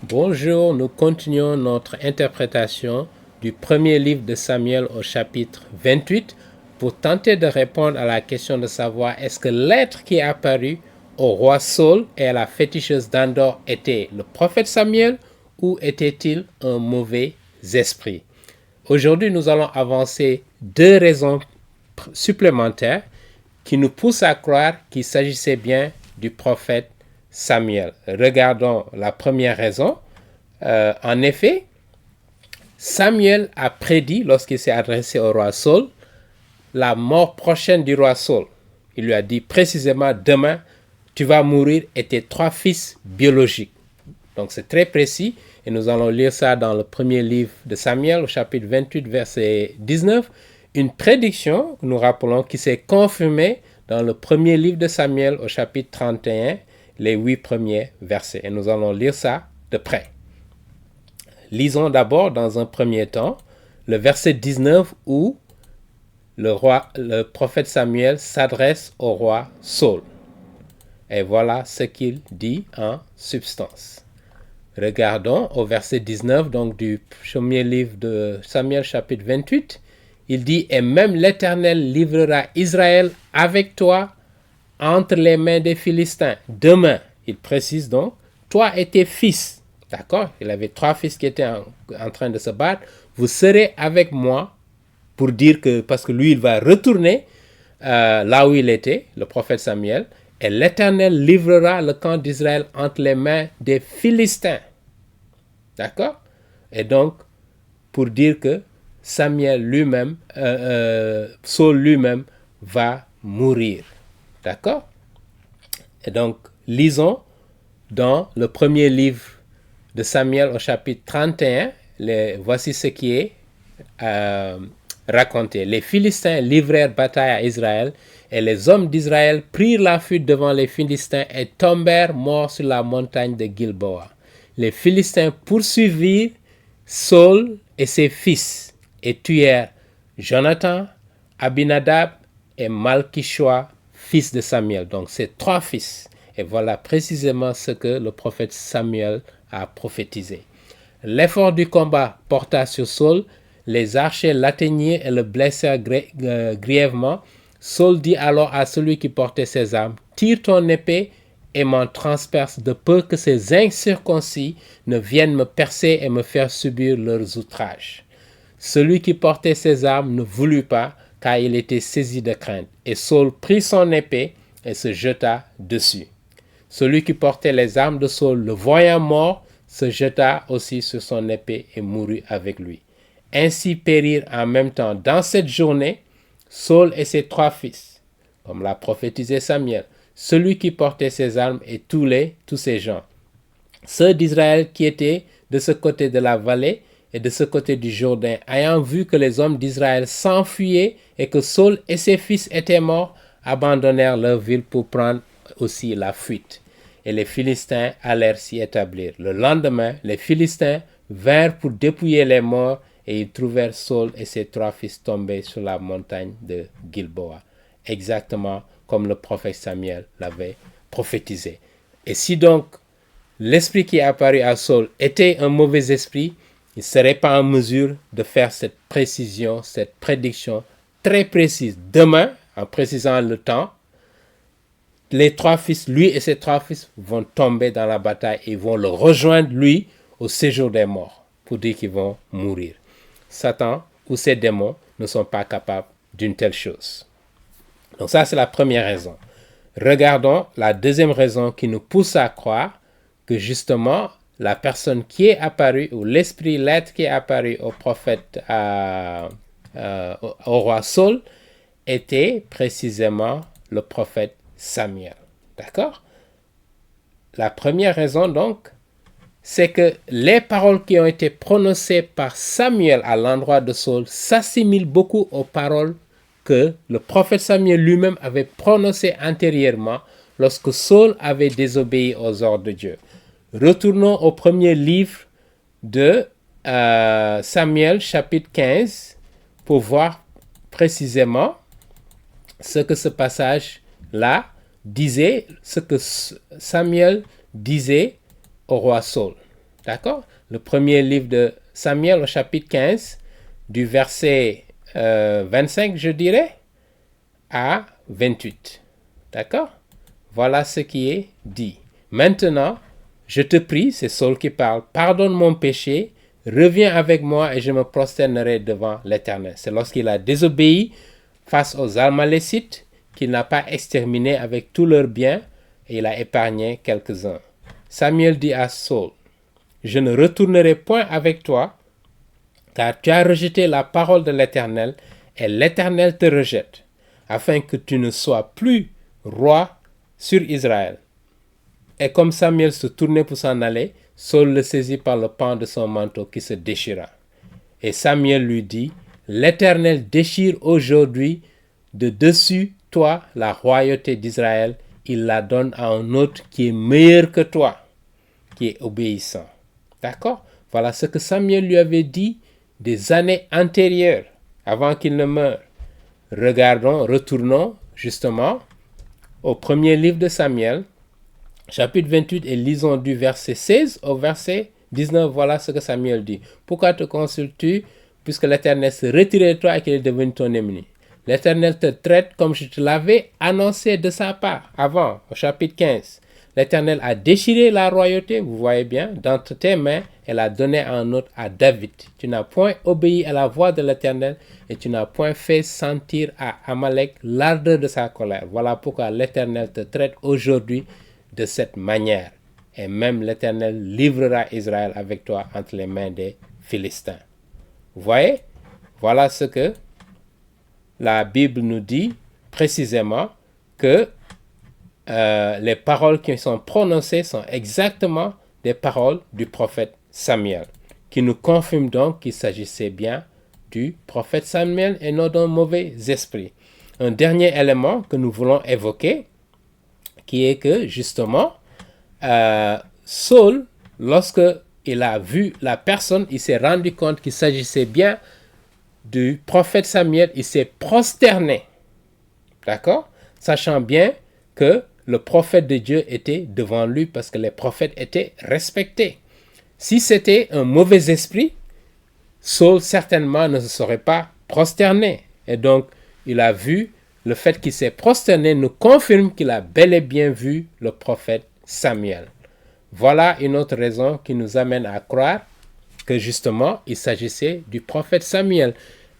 Bonjour, nous continuons notre interprétation du premier livre de Samuel au chapitre 28 pour tenter de répondre à la question de savoir est-ce que l'être qui est apparu au roi Saul et à la féticheuse d'Endor était le prophète Samuel ou était-il un mauvais esprit? Aujourd'hui, nous allons avancer deux raisons supplémentaires qui nous poussent à croire qu'il s'agissait bien du prophète Samuel. Regardons la première raison. En effet, Samuel a prédit, lorsqu'il s'est adressé au roi Saul, la mort prochaine du roi Saul. Il lui a dit précisément, demain, tu vas mourir et tes 3 fils biologiques. Donc c'est très précis et nous allons lire ça dans le premier livre de Samuel, au chapitre 28, verset 19. Une prédiction, nous rappelons, qui s'est confirmée dans le premier livre de Samuel, au chapitre 31, les 8 premiers versets. Et nous allons lire ça de près. Lisons d'abord dans un premier temps le verset 19 où le prophète Samuel s'adresse au roi Saul. Et voilà ce qu'il dit en substance. Regardons au verset 19 donc du premier livre de Samuel chapitre 28. Il dit « Et même l'Éternel livrera Israël avec toi entre les mains des Philistins. Demain, il précise donc, toi et tes fils. » D'accord? Il avait 3 fils qui étaient en train de se battre. Vous serez avec moi pour dire que, parce que lui, il va retourner là où il était, le prophète Samuel, et l'Éternel livrera le camp d'Israël entre les mains des Philistins. D'accord? Et donc, pour dire que Samuel lui-même, Saul lui-même va mourir. D'accord? Et donc, lisons dans le premier livre de Samuel au chapitre 31, voici ce qui est raconté. Les Philistins livrèrent bataille à Israël et les hommes d'Israël prirent la fuite devant les Philistins et tombèrent morts sur la montagne de Gilboa. Les Philistins poursuivirent Saul et ses fils et tuèrent Jonathan, Abinadab et Malkishua, fils de Samuel. Donc ces 3 fils. Et voilà précisément ce que le prophète Samuel a prophétisé. L'effort du combat porta sur Saul, les archers l'atteignaient et le blessèrent grièvement. Saul dit alors à celui qui portait ses armes, « Tire ton épée et m'en transperce de peur que ces incirconcis ne viennent me percer et me faire subir leurs outrages. » Celui qui portait ses armes ne voulut pas, car il était saisi de crainte. Et Saul prit son épée et se jeta dessus. Celui qui portait les armes de Saul, le voyant mort, se jeta aussi sur son épée et mourut avec lui. Ainsi périrent en même temps dans cette journée Saul et ses 3 fils, comme l'a prophétisé Samuel, celui qui portait ses armes et tous ces gens. Ceux d'Israël qui étaient de ce côté de la vallée et de ce côté du Jourdain, ayant vu que les hommes d'Israël s'enfuyaient et que Saul et ses fils étaient morts, abandonnèrent leur ville pour prendre aussi la fuite. Et les Philistins allèrent s'y établir. Le lendemain, les Philistins vinrent pour dépouiller les morts et ils trouvèrent Saul et ses 3 fils tombés sur la montagne de Gilboa, exactement comme le prophète Samuel l'avait prophétisé. Et si donc l'esprit qui est apparu à Saul était un mauvais esprit, il ne serait pas en mesure de faire cette précision, cette prédiction très précise. Demain, en précisant le temps, les 3 fils, lui et ses 3 fils vont tomber dans la bataille et vont le rejoindre, lui, au séjour des morts, pour dire qu'ils vont mourir. Satan ou ses démons ne sont pas capables d'une telle chose. Donc ça, c'est la première raison. Regardons la deuxième raison qui nous pousse à croire que justement, la personne qui est apparue, ou l'esprit, l'être qui est apparu au prophète, au roi Saul, était précisément le prophète Samuel. D'accord? La première raison, donc, c'est que les paroles qui ont été prononcées par Samuel à l'endroit de Saul s'assimilent beaucoup aux paroles que le prophète Samuel lui-même avait prononcées antérieurement lorsque Saul avait désobéi aux ordres de Dieu. Retournons au premier livre de Samuel, chapitre 15, pour voir précisément ce que ce passage-là disait, ce que Samuel disait au roi Saul. D'accord? Le premier livre de Samuel au chapitre 15, du verset 25, je dirais, à 28. D'accord? Voilà ce qui est dit. Maintenant, je te prie, c'est Saul qui parle, pardonne mon péché, reviens avec moi et je me prosternerai devant l'Éternel. C'est lorsqu'il a désobéi face aux Amalécites qu'il n'a pas exterminé avec tous leurs biens et il a épargné quelques-uns. Samuel dit à Saul, je ne retournerai point avec toi, car tu as rejeté la parole de l'Éternel, et l'Éternel te rejette, afin que tu ne sois plus roi sur Israël. Et comme Samuel se tournait pour s'en aller, Saul le saisit par le pan de son manteau qui se déchira. Et Samuel lui dit, l'Éternel déchire aujourd'hui de dessus toi la royauté d'Israël, il la donne à un autre qui est meilleur que toi, qui est obéissant. D'accord? Voilà ce que Samuel lui avait dit des années antérieures, avant qu'il ne meure. Retournons justement au premier livre de Samuel, chapitre 28, et lisons du verset 16 au verset 19. Voilà ce que Samuel dit. Pourquoi te consultes-tu, puisque l'Éternel se retire de toi et qu'il est devenu ton ennemi? L'Éternel te traite comme je te l'avais annoncé de sa part, avant, au chapitre 15. L'Éternel a déchiré la royauté, vous voyez bien, d'entre tes mains, et l'a donné à un autre, à David. Tu n'as point obéi à la voix de l'Éternel, et tu n'as point fait sentir à Amalek l'ardeur de sa colère. Voilà pourquoi l'Éternel te traite aujourd'hui de cette manière. Et même l'Éternel livrera Israël avec toi entre les mains des Philistins. Vous voyez? Voilà ce que la Bible nous dit précisément, que les paroles qui sont prononcées sont exactement des paroles du prophète Samuel, qui nous confirment donc qu'il s'agissait bien du prophète Samuel et non d'un mauvais esprit. Un dernier élément que nous voulons évoquer, qui est que justement, Saul, lorsque il a vu la personne, il s'est rendu compte qu'il s'agissait bien du prophète Samuel, il s'est prosterné, d'accord, sachant bien que le prophète de Dieu était devant lui parce que les prophètes étaient respectés. Si c'était un mauvais esprit, Saul certainement ne se serait pas prosterné. Et donc, il a vu, le fait qu'il s'est prosterné nous confirme qu'il a bel et bien vu le prophète Samuel. Voilà une autre raison qui nous amène à croire que justement, il s'agissait du prophète Samuel.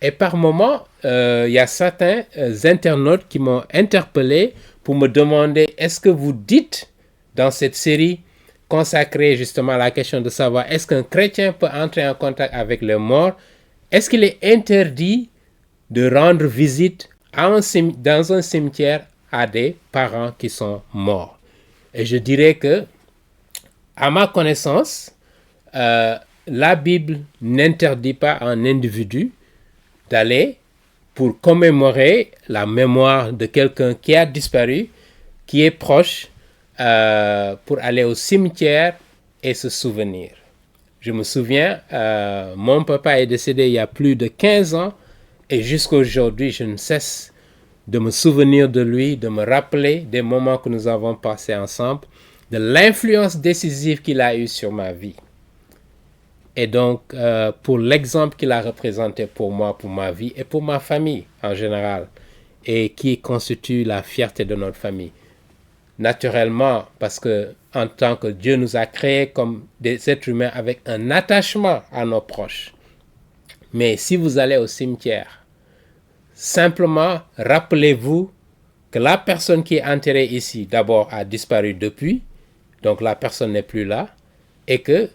Et par moments, il y a certains internautes qui m'ont interpellé pour me demander, est-ce que vous dites dans cette série consacrée justement à la question de savoir, est-ce qu'un chrétien peut entrer en contact avec les morts? Est-ce qu'il est interdit de rendre visite dans un cimetière à des parents qui sont morts? Et je dirais que, à ma connaissance, la Bible n'interdit pas à un individu d'aller pour commémorer la mémoire de quelqu'un qui a disparu, qui est proche, pour aller au cimetière et se souvenir. Je me souviens, mon papa est décédé il y a plus de 15 ans et jusqu'à aujourd'hui, je ne cesse de me souvenir de lui, de me rappeler des moments que nous avons passés ensemble, de l'influence décisive qu'il a eue sur ma vie. Et donc, pour l'exemple qu'il a représenté pour moi, pour ma vie et pour ma famille en général, et qui constitue la fierté de notre famille. Naturellement, parce que en tant que Dieu nous a créés comme des êtres humains avec un attachement à nos proches. Mais si vous allez au cimetière, simplement rappelez-vous que la personne qui est enterrée ici, d'abord a disparu depuis, donc la personne n'est plus là, et que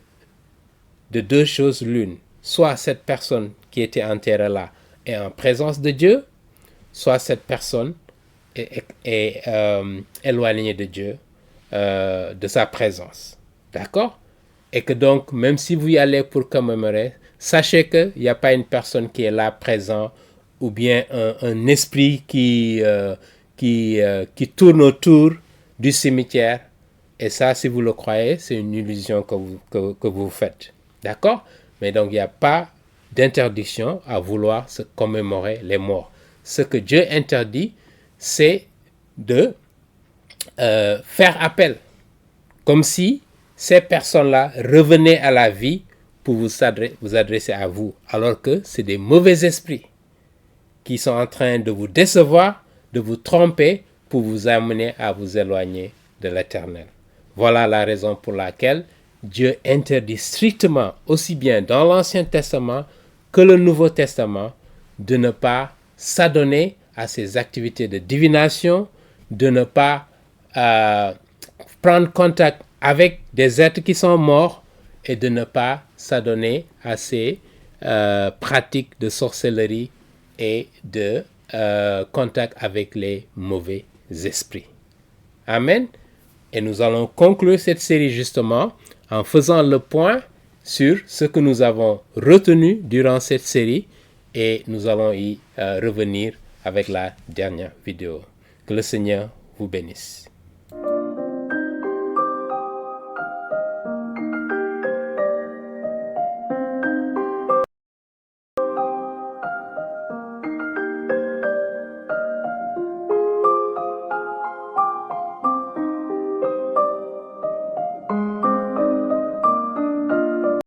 de deux choses l'une, soit cette personne qui était enterrée là est en présence de Dieu, soit cette personne est éloignée de Dieu, de sa présence. D'accord? Et que donc, même si vous y allez pour commémorer, sachez qu'il n'y a pas une personne qui est là présent ou bien un esprit qui tourne autour du cimetière. Et ça, si vous le croyez, c'est une illusion que vous faites. D'accord? Mais donc, il n'y a pas d'interdiction à vouloir se commémorer les morts. Ce que Dieu interdit, c'est de faire appel. Comme si ces personnes-là revenaient à la vie pour vous adresser à vous, alors que c'est des mauvais esprits qui sont en train de vous décevoir, de vous tromper pour vous amener à vous éloigner de l'Éternel. Voilà la raison pour laquelle Dieu interdit strictement, aussi bien dans l'Ancien Testament que le Nouveau Testament, de ne pas s'adonner à ces activités de divination, de ne pas prendre contact avec des êtres qui sont morts et de ne pas s'adonner à ces pratiques de sorcellerie et de contact avec les mauvais esprits. Amen. Et nous allons conclure cette série justement en faisant le point sur ce que nous avons retenu durant cette série et nous allons y revenir avec la dernière vidéo. Que le Seigneur vous bénisse.